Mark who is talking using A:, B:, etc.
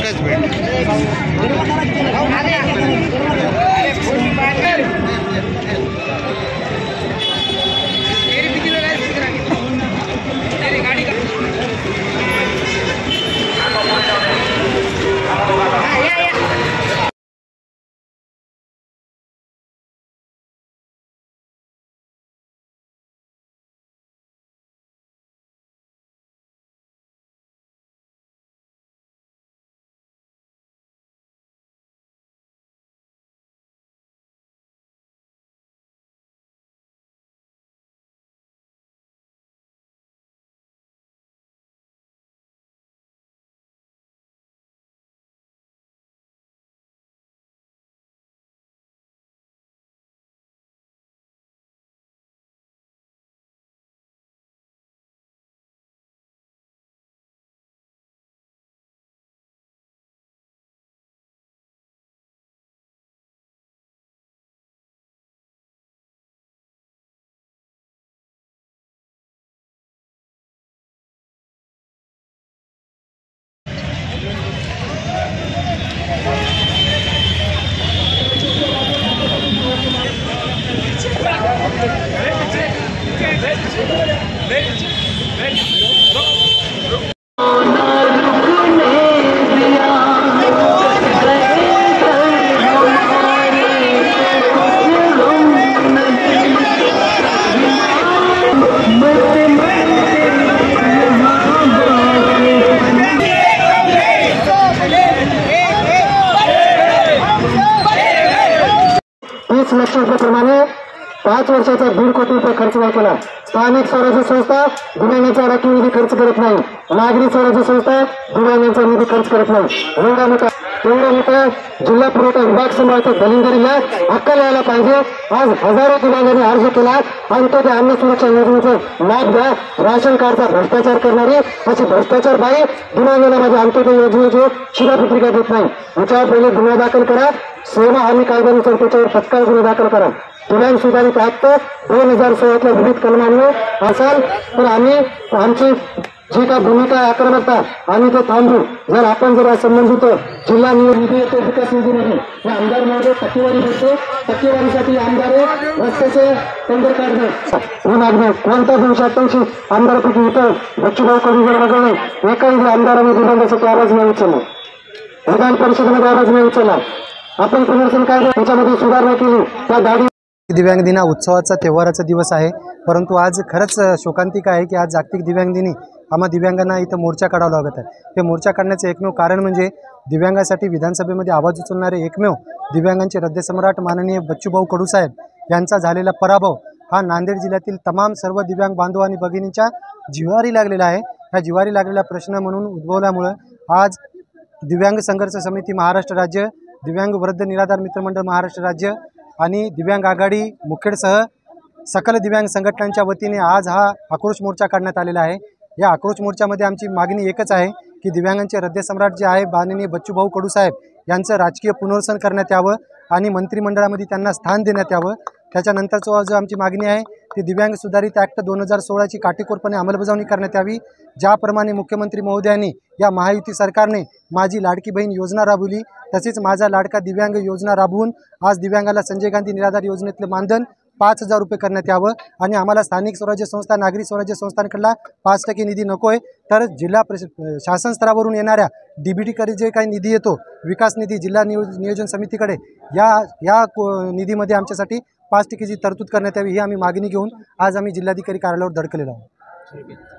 A: एकच मिनिट।
B: लक्ष रुपयाप्रमाणे 5 वर्षाचा 1.5 कोटी रुपये खर्च केला। स्थानिक स्वराज्य संस्था दिव्यांगांचा राखीव निधी खर्च करत नाही, नागरी स्वराज्य संस्था दिव्यांगांचा निधी खर्च करत नाही। एवढा मोठा जिल्हा पुरवठा विभाग सांभाळतो दलिंदरीला अक्कल यायला पाहिजे। आज हजारो दिव्यांगांनी अर्ज केला आणि तो त्या अन्न सुरक्षा योजनेचा लाभ द्या। राशन कार्डचा भ्रष्टाचार करणारी अशी भ्रष्टाचार बाई दिव्यांगांना माझ्या अंत्योदय योजनेची शिधापत्रिका देत नाही। याच्यावर पहिले गुन्हा दाखल करा, सेवा हमी कायद्यानुसार त्याच्यावर तत्काळ गुन्हा दाखल करा। दिव्यांग सुधारित ऍक्ट 2016 विविध कलमांवर असाल तर आम्ही आमची जी काय भूमिका आक्रमकता आम्ही ते थांबू। जर आपण जर संबंधित जिल्हा निधी येतो विकास निधीमध्ये या आमदार महोदय टक्केवारी भेटतो, टक्केवारीसाठी आमदार रस्त्याचे टेंडर काढतात कोणत्या 288 आमदारापैकी इतर बच्चूभाऊ कडू जर वगळले एकाही आमदारांनी दिव्यांगासाठी आवाज नाही उचलला, विधान परिषदेमध्ये आवाज नाही उचलला। आपण पुनर्वसन कायदा त्याच्यामध्ये सुधारणा केली। त्या दाढी
C: दिव्यांग दिन उत्सवाचा तेव्हाराचा दिवस आहे, परंतु आज खरंच शोकांतिक आहे की आज जागतिक दिव्यांग दिनी आम्हा दिव्यांगांना इथं मोर्चा काढावा लागत आहे। ते मोर्चा काढण्याचं एकमेव कारण म्हणजे दिव्यांगासाठी विधानसभेमध्ये आवाज उचलणारे एकमेव दिव्यांगांचे रद्दसम्राट माननीय बच्चूभाऊ कडू साहेब यांचा झालेला पराभव हा नांदेड जिल्ह्यातील तमाम सर्व दिव्यांग बांधव आणि भगिनींच्या जिव्हारी लागलेला आहे। ह्या जिव्हारी लागलेला प्रश्न म्हणून उद्भवल्यामुळे आज दिव्यांग संघर्ष समिती महाराष्ट्र राज्य, दिव्यांग वृद्ध निराधार मित्रमंडळ महाराष्ट्र राज्य आणि दिव्यांग आघाडी मुखेडसह सकल दिव्यांग संघटनांच्या वतीने आज हा आक्रोश मोर्चा काढण्यात आलेला आहे। या आक्रोश मोर्चामध्ये आमची मागणी एकच आहे की दिव्यांगांचे रद्दसम्राट जे आहे माननीय बच्चूभाऊ कडू साहेब यांचं राजकीय पुनर्वसन करण्यात यावं आणि मंत्रिमंडळामध्ये त्यांना स्थान देण्यात यावं। त्याच्यानंतरचं जो आमची मागणी आहे ती दिव्यांग सुधारित ॲक्ट 2016ची काटेकोरपणे अंमलबजावणी करण्यात यावी। ज्याप्रमाणे मुख्यमंत्री महोदयांनी या महायुती सरकारने माझी लाडकी बहीण योजना राबवली, तसेच माझा लाडका दिव्यांग योजना राबवून आज दिव्यांगाला संजय गांधी निराधार योजनेतलं मानधन 5,000 रुपये करण्यात यावं आणि आम्हाला स्थानिक स्वराज्य संस्था नागरी स्वराज्य संस्थांकडला 5% निधी नको आहे, तर जिल्हा शासन स्तरावरून येणाऱ्या DBTकडे जे काही निधी येतो विकास निधी जिल्हा नियोजन समितीकडे या निधीमध्ये आमच्यासाठी 5%ची तरतूद करण्यात यावी ही आम्ही मागणी घेऊन आज आम्ही जिल्हाधिकारी कार्यालयावर धडकलेलो आहोत।